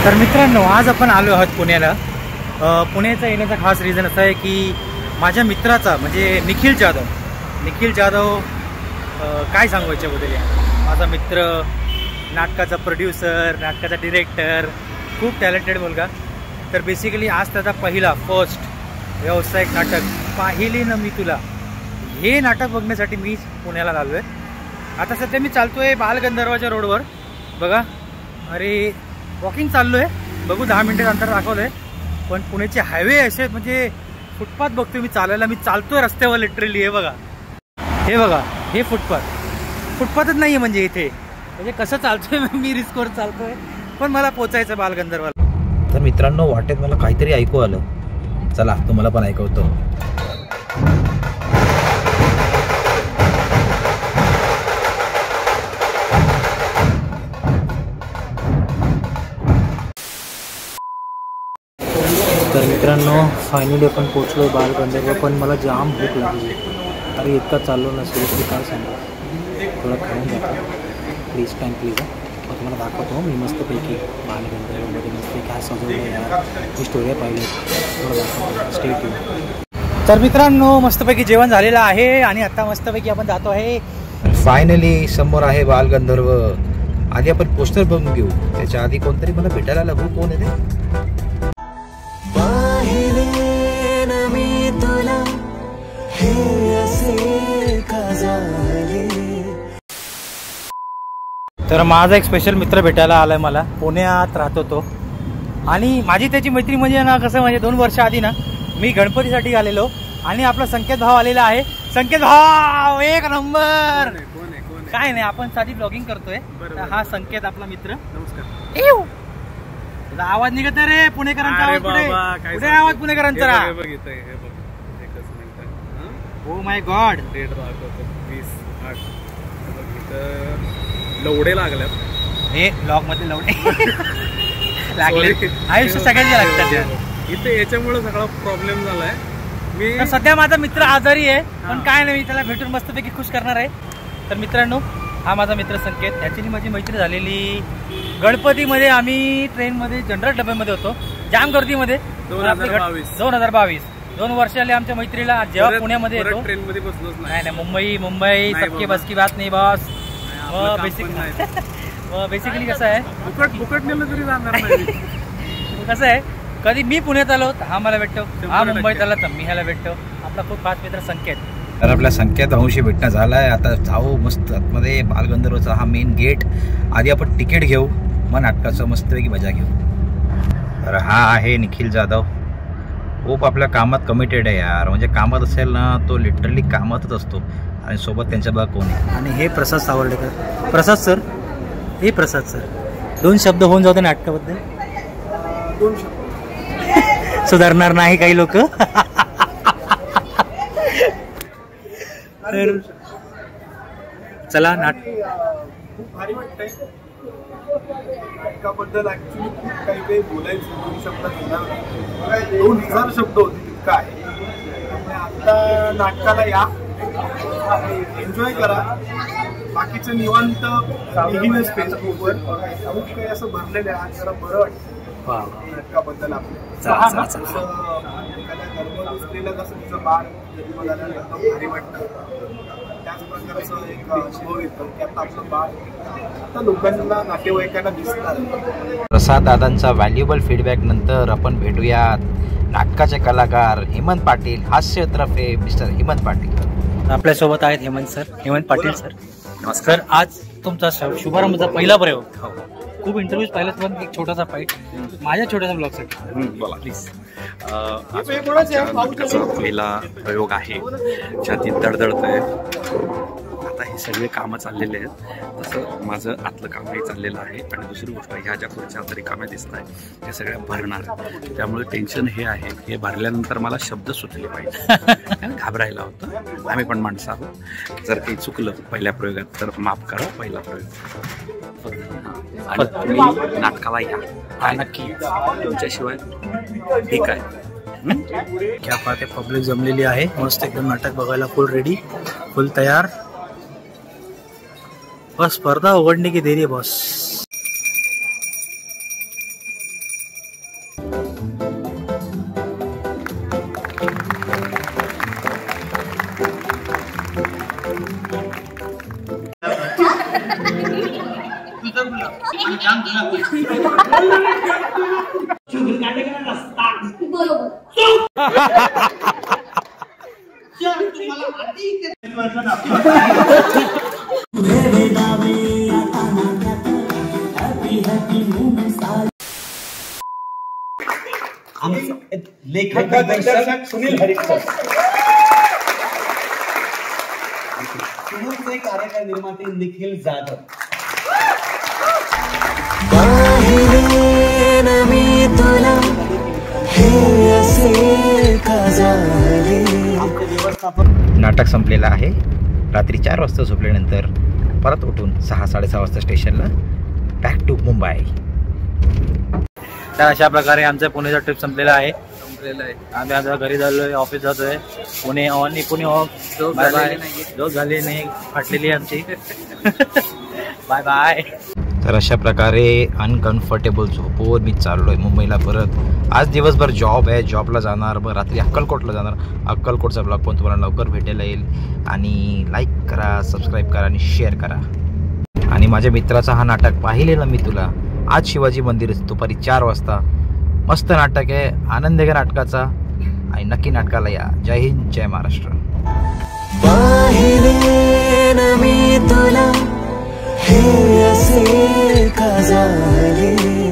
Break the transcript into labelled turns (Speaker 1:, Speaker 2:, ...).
Speaker 1: तर मित्रांनो, आज आपण आलो आहोत पुण्याला. पुण्याचा येण्याचा खास रिझन असा आहे की माझ्या मित्राचा म्हणजे निखिल जाधव काय सांगू याच्याबद्दल. माझा मित्र, नाटकाचा प्रोड्युसर, नाटकाचा डिरेक्टर, खूप टॅलेंटेड मुलगा. तर बेसिकली आज त्याचा फर्स्ट व्यावसायिक नाटक पाहिले ना मी तुला, हे नाटक बघण्यासाठी मी पुण्याला आलो आहे. आता सध्या मी चालतोय बालगंधर्वाच्या रोडवर बघा. अरे वॉकिंग चाललो आहे, बघू 10 मिनिटं अंतर दाखवलं आहे. पण पुण्याचे हायवे असे म्हणजे फुटपाथ बघतोय मी चालायला. मी चालतोय रस्त्यावर लिटरली. हे बघा हे फुटपाथच नाही आहे म्हणजे इथे. म्हणजे कसं चालतोय मी, रिस्कवर चालतोय, पण मला पोचायचं बालगंधर्वाला. तर मित्रांनो, वाटेत मला काहीतरी ऐकू आलं. चला तुम्हाला पण ऐकवतो. तर मित्रांनो, फायनली आपण पोचलो बालगंधर्व. पण मला जाम भूक लागली. अरे इतका चाललो नसेल की काय सांगू. थोडं खाऊन जातो प्लीज प्लीज. मग तुम्हाला दाखवतो मी मस्तपैकी बालगंधर्वमध्ये मस्त काय सजवलं यार. मी स्टोऱ्या पाहिल्या, थोडं दाखवतो. Stay tune. तर मित्रांनो, मस्तपैकी जेवण झालेलं आहे आणि आता मस्तपैकी आपण जातो आहे. फायनली समोर आहे बालगंधर्व. आधी आपण पोस्टर बघून घेऊ. त्याच्या आधी कोणतरी मला भेटायला लागू. कोण आहे ते? तर माझा एक स्पेशल मित्र भेटायला आलाय मला. पुण्यात राहतो तो. आणि माझी त्याची मैत्री म्हणजे ना कसं, म्हणजे 2 वर्ष आधी ना मी गणपतीसाठी आलेलो आणि आपला संकेत भाव आलेला आहे. संकेत भाव एक नंबर. काय नाही, आपण साधी ब्लॉगिंग करतोय. हा संकेत आपला मित्र. नमस्कार. आवाज निघत रे पुणेकरांचा. आवाज कुठे आवाज पुणेकरांचा? Oh my God.
Speaker 2: लवडे लागल्यात.
Speaker 1: हे ब्लॉग मध्ये लवडे लागले. आयुष्य सगळ्यांना लागतात
Speaker 2: इथे. याच्यामुळे सगळा प्रॉब्लेम झालाय.
Speaker 1: मी सध्या माझा मित्र आजारी आहे, पण काय नाही, त्याला भेटून मस्तपैकी खुश करणार आहे. तर मित्रांनो, हा माझा मित्र संकेत. ॲक्च्युली माझी मैत्री झालेली गणपतीमध्ये. आम्ही ट्रेनमध्ये जनरल डब्यामध्ये होतो, जाम गर्दीमध्ये. 2022 2 वर्ष आले आमच्या मैत्रीला. जेव्हा पुण्यामध्ये येतो
Speaker 2: ट्रेनमध्ये बसलोच
Speaker 1: नाही. मुंबई सबकी बस की बात नाही बॉस. बेसिकली कसं आहे,
Speaker 2: फुकट नेलं तरी जाणार नाही.
Speaker 1: कसं आहे, कधी मी पुण्यात आलो तर हा मला भेटतो, हा मुंबईत आला तर मी ह्याला भेटतो. आपला खूप खास मित्र संकेत.
Speaker 3: तर आपल्या संकेत भाऊशी भेटणं झालाय. आता जाऊ मस्त आतमध्ये. बालगंधर्वचा हा मेन गेट. आधी आपण तिकीट घेऊ, मग नाटकाचं मस्तपैकी मजा घेऊ. तर हा आहे निखिल जाधव. खूप आपल्या कामात कमिटेड आहे यार. म्हणजे कामात असेल ना, तो लिटरली कामातच असतो. आणि सोबत त्यांच्या बघा कोण आहे.
Speaker 1: आणि हे प्रसाद सावर्डेकर. प्रसाद सर, हे प्रसाद सर. 2 शब्द होऊन जाते नाटकाबद्दल.
Speaker 2: 2 शब्द
Speaker 1: सुधारणार नाही काही लोक. तर चला
Speaker 2: खूप भारी वाटतंय. नाटकाबद्दल ऍक्च्युली खूप काही बोलायचं. 2 शब्द 2000 शब्द होते तितकं आहे. आता नाटकाला या, एन्जॉय करा. बाकीचं निवांत लिहिणंच फेसबुकवर. खूप काही असं भरलेलं आहे. आज जरा बरं वाटतं नाटकाबद्दल. आपलं एखाद्या गरबा स्त्रीला कसं तिचं बाळ जन्म झाल्यानंतर भारी वाटतं, त्याच प्रकारचं एक अनुभव येतो की आता आपलं बाळ आता लोकांना, नातेवाईकांना दिसणार.
Speaker 3: प्रसाद दादांचा व्हॅल्युएबल फीडबॅक नंतर आपण भेटूयात नाटकाचे कलाकार हेमंत पाटील, हास्यत्रफे मिस्टर हेमंत पाटील.
Speaker 1: आपल्यासोबत आहेत हेमंत पाटील सर. नमस्कार. आज तुमचा शुभारंभाचा पहिला प्रयोग. खूप इंटरव्ह्यूज पाहिलेत, पण एक छोटासा फाईट माझ्या छोट्याशा ब्लॉगसाठी
Speaker 4: बोला प्लीज. नाटकाचा पहिला प्रयोग आहे, छातीत दडदडत आहे. आता हे सगळे कामं चाललेले आहेत, तसं माझं आतलं कामही चाललेलं आहे. आणि दुसरी गोष्ट, ह्या ज्या खुर्च्या तरी कामं दिसत आहेत त्या सगळ्या भरणार. त्यामुळे टेन्शन हे आहे, हे भरल्यानंतर मला शब्द सुचले पाहिजे. घाबरायला होतं. आम्ही पण माणसं आहोत. जर काही चुकलं पहिल्या प्रयोगात तर माफ करा. पहिला प्रयोग. आणि तुम्ही नाटकाला या नक्की. तुमच्याशिवाय ठीक आहे.
Speaker 1: क्या पाहते, पब्लिक जमलेली आहे मस्त एकदम. नाटक बघायला फुल रेडी, फुल तयार. बस स्पर्धा उघडने की देरी है बॉस.
Speaker 2: लेखक दिग्दर्शक सुनील हरिकर, सुनीलचे कार्यक्रम निर्माते निखिल जाधव.
Speaker 3: नाटक संपलेलं आहे. रात्री 4 वाजता झोपल्यानंतर परत उठून 6-6:30 वाजता स्टेशनला बॅक टू मुंबई.
Speaker 1: तर अशा प्रकारे आमचा पुणेचा ट्रिप संपलेला आहे. आम्ही आता घरी झालोय, ऑफिस जातोय. पुणे ऑफ. Bye bye. झोप झाली नाही, फाटलेली आमची. Bye bye.
Speaker 3: तर अशा प्रकारे अनकम्फर्टेबल झोपून मी चाललोय मुंबईला परत. आज दिवसभर जॉब आहे, जॉबला जाणार, मग रात्री अक्कलकोटला जाणार. अक्कलकोटचा ब्लॉग पण तुम्हाला लवकर भेटायला येईल. आणि लाईक करा, सबस्क्राईब करा आणि शेअर करा. आणि माझ्या मित्राचा हा नाटक पाहिलेलं मी तुला आज शिवाजी मंदिर दुपारी 4 वाजता. मस्त नाटक आहे, आनंद आहे नाटकाचा. आणि नक्की नाटकाला या. जय हिंद, जय महाराष्ट्र.
Speaker 5: हे असे का झाले.